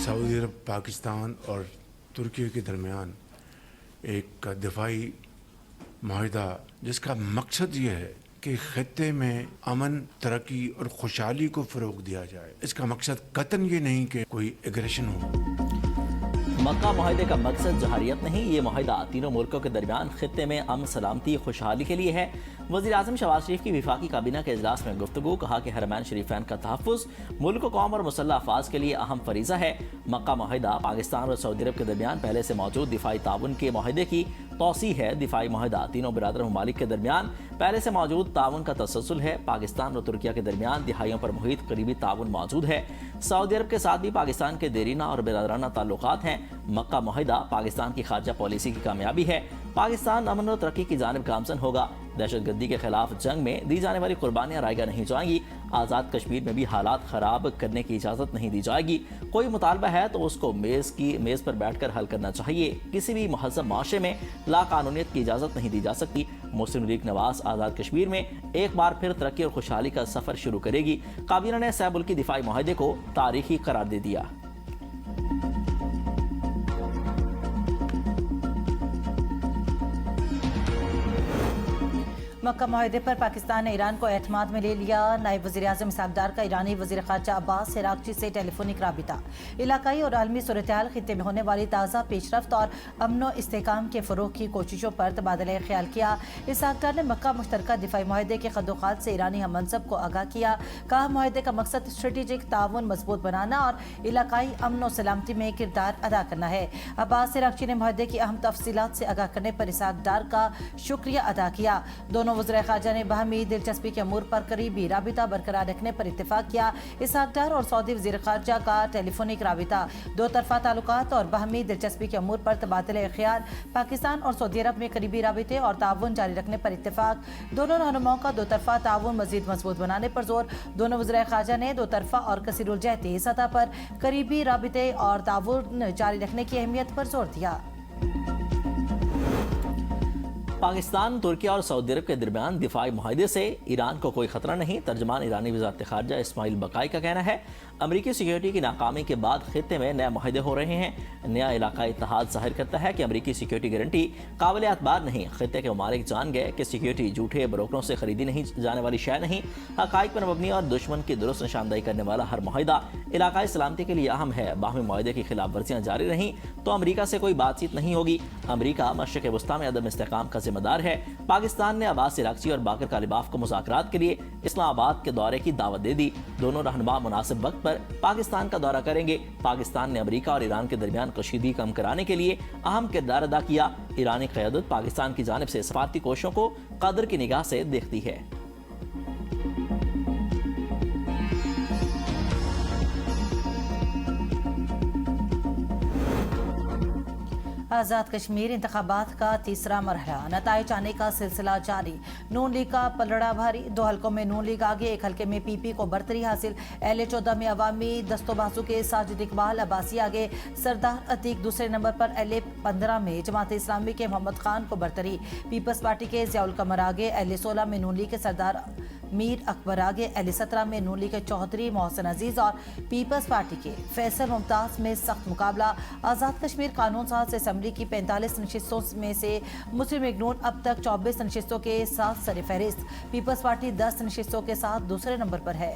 Saudi अरब, पाकिस्तान और तुर्की के दरमियान एक दिफाई माहिदा जिसका मकसद ये है कि खत्ते में अमन, तरक्की और खुशहाली को फ़रोग दिया जाए। इसका मकसद कतन ये नहीं कि कोई एग्रेशन हो। मक्का माहिदे का मकसद जहारियत नहीं, ये माहिदा तीनों मुल्कों के दरमियान खित्ते में अमन, सलामती, खुशहाली के लिए है। वज़ीर आज़म शहबाज शरीफ की विफाकी काबीना के इजलास में गुफ्तगू, कहा कि हरमैन शरीफैन का तहफ़्फ़ुज़ मुल्क, कौम और मुसल्लह अफ़वाज के लिए अहम फरीज़ा है। मक्का माहिदा पाकिस्तान और सऊदी अरब के दरमियान पहले से मौजूद दिफाई ताउन के माहिदे की तौसी है। दिफाई माहिदा तीनों बिरादर ममालिक के दरमियान पहले से मौजूद ताउन का तसलसल है। पाकिस्तान और तुर्किया के दरमियान दिहाइयों पर मुहित करीबी ताउन मौजूद है। सऊदी अरब के साथ भी पाकिस्तान के देरीना और बिरादराना ताल्लुकात हैं। मक्का माहिदा पाकिस्तान की खारजा पॉलिसी की कामयाबी है। पाकिस्तान अमन और तरक्की की जानिब गामजन होगा। दहशतगर्दी के खिलाफ जंग में दी जाने वाली कुर्बानियां रायगा नहीं जाएंगी। आज़ाद कश्मीर में भी हालात ख़राब करने की इजाज़त नहीं दी जाएगी। कोई मुतालबा है तो उसको मेज़ पर बैठकर हल करना चाहिए। किसी भी महज़ब माशरे में लाकानूनियत की इजाज़त नहीं दी जा सकती। मुस्लिम लीग नवाज आज़ाद कश्मीर में एक बार फिर तरक्की और खुशहाली का सफ़र शुरू करेगी। काबीना ने सह मुल्की दिफाई माहिदे को तारीखी करार दे दिया। मक्का माहिदे पर पाकिस्तान ने ईरान को एतमाद में ले लिया। नायब वज़ीर आज़म इसहाक डार का ईरानी वज़ीर ख़ारजा अब्बास अराग़ची से टेलीफोनिक राबिता। इलाकाई और आलमी सूरत-ए-हाल, खित्ते में होने वाली ताज़ा पेशरफ्त और अमन व इस्तेहकाम के फ़रोग़ की कोशिशों पर तबादला ख्याल किया। इसहाक डार ने मक्का मुश्तरका दिफाई माहिदे के खद्दोखात से ईरानी हम मनसब को आगाह किया। कहा, माहिदे का मकसद स्ट्रेटेजिक ताउन मजबूत बनाना और इलाकाई अमन व सलामती में किरदार अदा करना है। अब्बास अराग़ची ने माहिदे की अहम तफसीलात से आगाह करने पर इसहाक डार का शुक्रिया अदा किया। दोनों वज़ीर ख़ारजा ने बाहमी दिलचस्पी के अमूर पर करीबी राबिता बरकरार रखने पर इत्तेफाक किया। इसहाक डार और सऊदी वज़ीर ख़ारजा का टेलीफोनिक राबिता, दो तरफ़ा ताल्लुकात और बाहमी दिलचस्पी के अमूर पर तबादला ख्याल, पाकिस्तान और सऊदी अरब में करीबी राबिते और ताउन जारी रखने पर इत्तेफाक। दोनों रहनुमाओं का दो तरफ़ा ताउन मज़ीद मजबूत बनाने पर जोर। दोनों वज़ीर ख़ारजा ने दो तरफ़ा और कसीरुलजहती सतह पर करीबी राबिते और ताउन जारी रखने की अहमियत पर जोर दिया। पाकिस्तान, तुर्की और सऊदी अरब के दरमियान दिफाई माहिदे से ईरान को कोई खतरा नहीं। तर्जमान ईरानी वज़ारत ख़ारजा इस्माइल बकाई का कहना है, अमरीकी सिक्योरिटी की नाकामी के बाद खित्ते में नए माहिदे हो रहे हैं। नया इलाकाई इत्तेहाद ज़ाहिर करता है कि अमरीकी सिक्योरिटी गारंटी काबिल एतबार नहीं। खित्ते के ममालिक जान गए कि सिक्योरिटी झूठे ब्रोकरों से खरीदी नहीं जाने वाली शय नहीं। हक़ाइक़ पर मबनी और दुश्मन की दुरुस्त निशानदाही करने वाला हर माहिदा इलाकाई सलामती के लिए अहम है। बाहमी माहिदे की खिलाफ वर्जियाँ जारी रहीं तो अमरीका से कोई बातचीत नहीं होगी। अमरीका मशरिक़ वस्ता में अदम इस्तेहकाम का जिम्मेदार है। पाकिस्तान ने अब्बास अराग़ची और बाकर कालिबाफ को मुज़ाकरात के लिए इस्लामाबाद के दौरे की दावत दे दी। दोनों रहनुमा मुनासिब वक्त पर पाकिस्तान का दौरा करेंगे। पाकिस्तान ने अमरीका और ईरान के दरमियान कशीदगी कम कराने के लिए अहम किरदार अदा किया। ईरानी क़यादत पाकिस्तान की जानिब से सफारती कोशिशों को कदर की निगाह से देखती है। आज़ाद कश्मीर इंतखाबात का तीसरा मरहला, नताइज आने का सिलसिला जारी। नून लीग का पलड़ा भारी, दो हलकों में नून लीग आगे, एक हलके में पीपी को बरतरी हासिल। LA-14 में अवामी दस्तोबाजू के साजिद इकबाल अब्बासी आगे, सरदार अतीक दूसरे नंबर पर। LA-15 में जमात इस्लामी के मोहम्मद खान को बरतरी। पीपल्स पार्टी के ज़ियाउल कमर आगे। LA-16 में नून लीग के सरदार मीर अकबर आगे। LA-17 में नून लीग के चौधरी मोहसिन अजीज और पीपल्स पार्टी के फैसल मुमताज में सख्त मुकाबला। आज़ाद कश्मीर कानून साज असेंबली की 45 नशिस्तों में से मुस्लिम लीग नून अब तक 24 नशिस्तों के साथ सरफहरिस्त। पीपल्स पार्टी 10 नशिस्तों के साथ दूसरे नंबर पर है।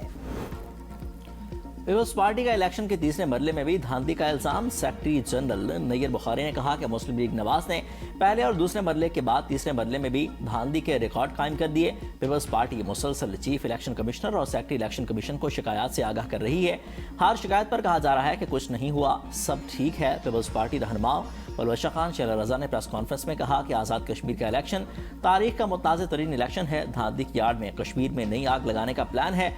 पीपल्स पार्टी का इलेक्शन के तीसरे मरले में भी धांधली का इल्जाम। सेक्रेटरी जनरल नैयर बुखारी ने कहा कि मुस्लिम लीग नवाज ने पहले और दूसरे मरले के बाद तीसरे मरले में भी धांधली के रिकॉर्ड कायम कर दिए। पीपल्स पार्टी मुसलसल चीफ इलेक्शन कमिश्नर और सेक्रेटरी इलेक्शन कमीशन को शिकायत से आगाह कर रही है। हर शिकायत पर कहा जा रहा है कि कुछ नहीं हुआ, सब ठीक है। पीपल्स पार्टी रहनुमा बलवशा खान शेरा रजा ने प्रेस कॉन्फ्रेंस में कहा कि आज़ाद कश्मीर का इलेक्शन तारीख का मुताज़ तरीन इलेक्शन है। धांधली की आड़ में कश्मीर में नई आग लगाने का प्लान है।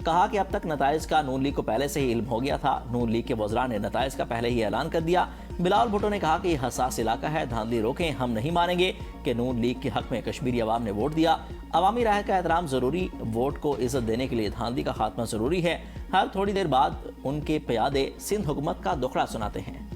कहा कि अब तक नताइज का नून लीग को पहले से ही इल्म हो गया था। नून लीग के वज़रा ने नताइज का पहले ही ऐलान कर दिया। बिलावल भुट्टो ने कहा कि यह हसास इलाका है, धांधली रोकें, हम नहीं मानेंगे कि नून लीग के हक में कश्मीरी अवाम ने वोट दिया। अवामी राय का एहतराम ज़रूरी, वोट को इज़्ज़त देने के लिए धांधली का खात्मा ज़रूरी है। हर थोड़ी देर बाद उनके प्यादे सिंध हुकूमत का दुखड़ा सुनाते हैं।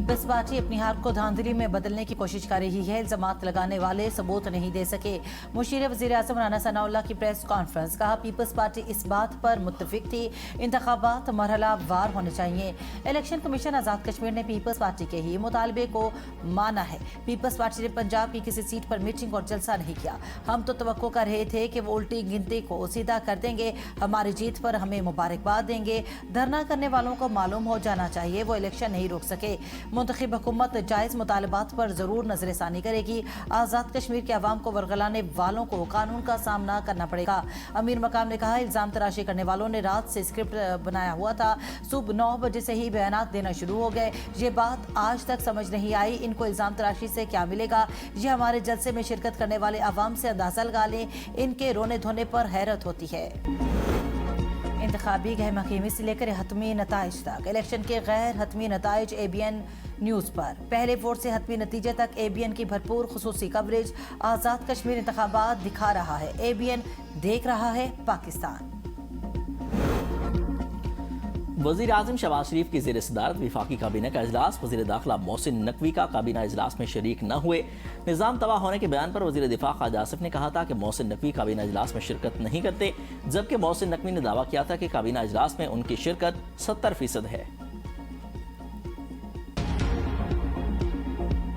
پیپلز پارٹی اپنی ہار کو دھاندلی میں بدلنے کی کوشش کر رہی ہے. الزامات لگانے والے ثبوت نہیں دے سکے. مشیر وزیر اعظم رانا ثناء اللہ کی پریس کانفرنس. کہا پیپلز پارٹی اس بات پر متفق تھی انتخابات مرحلہ وار ہونے چاہیے. الیکشن کمیشن آزاد کشمیر نے پیپلز پارٹی کے ہی مطالبے کو مانا ہے. پیپلز پارٹی نے پنجاب کی کسی سیٹ پر میٹنگ اور جلسہ نہیں کیا. ہم تو توقع کر رہے تھے کہ وہ الٹی گنتی کو سیدھا کر دیں گے, ہماری جیت پر ہمیں مبارکباد دیں گے. دھرنا کرنے والوں کو معلوم ہو جانا چاہیے وہ الیکشن نہیں روک سکے. منتخب حکومت جائز مطالبات پر ضرور نظر ثانی کرے گی. آزاد کشمیر کے عوام کو ورگلانے والوں کو قانون کا سامنا کرنا پڑے گا. امیر مقام نے کہا الزام تراشی کرنے والوں نے رات سے اسکرپٹ بنایا ہوا تھا, صبح 9 بجے سے ہی بیانات دینا شروع ہو گئے. یہ بات آج تک سمجھ نہیں آئی ان کو الزام تراشی سے کیا ملے گا. یہ ہمارے جلسے میں شرکت کرنے والے عوام سے اندازہ لگا لیں. ان کے رونے دھونے پر حیرت ہوتی ہے. انتخابی گہمہ گہمی سے لے کر حتمی نتائج تک. الیکشن کے غیر حتمی نتائج ABN نیوز پر. پہلے ووٹ سے حتمی نتیجے تک ABN کی بھرپور خصوصی کوریج. آزاد کشمیر انتخابات دکھا رہا ہے, ABN دیکھ رہا ہے پاکستان. وزیر اعظم شہباز شریف کی زیر صدارت وفاقی کابینہ کا اجلاس. وزیر داخلہ محسن نقوی کا کابینہ اجلاس میں شریک نہ ہوئے. نظام تباہ ہونے کے بیان پر وزیر دفاع خواجہ آصف نے کہا تھا کہ محسن نقوی کابینہ اجلاس میں شرکت نہیں کرتے, جبکہ محسن نقوی نے دعویٰ کیا تھا کہ کابینہ اجلاس میں ان کی شرکت 70% ہے.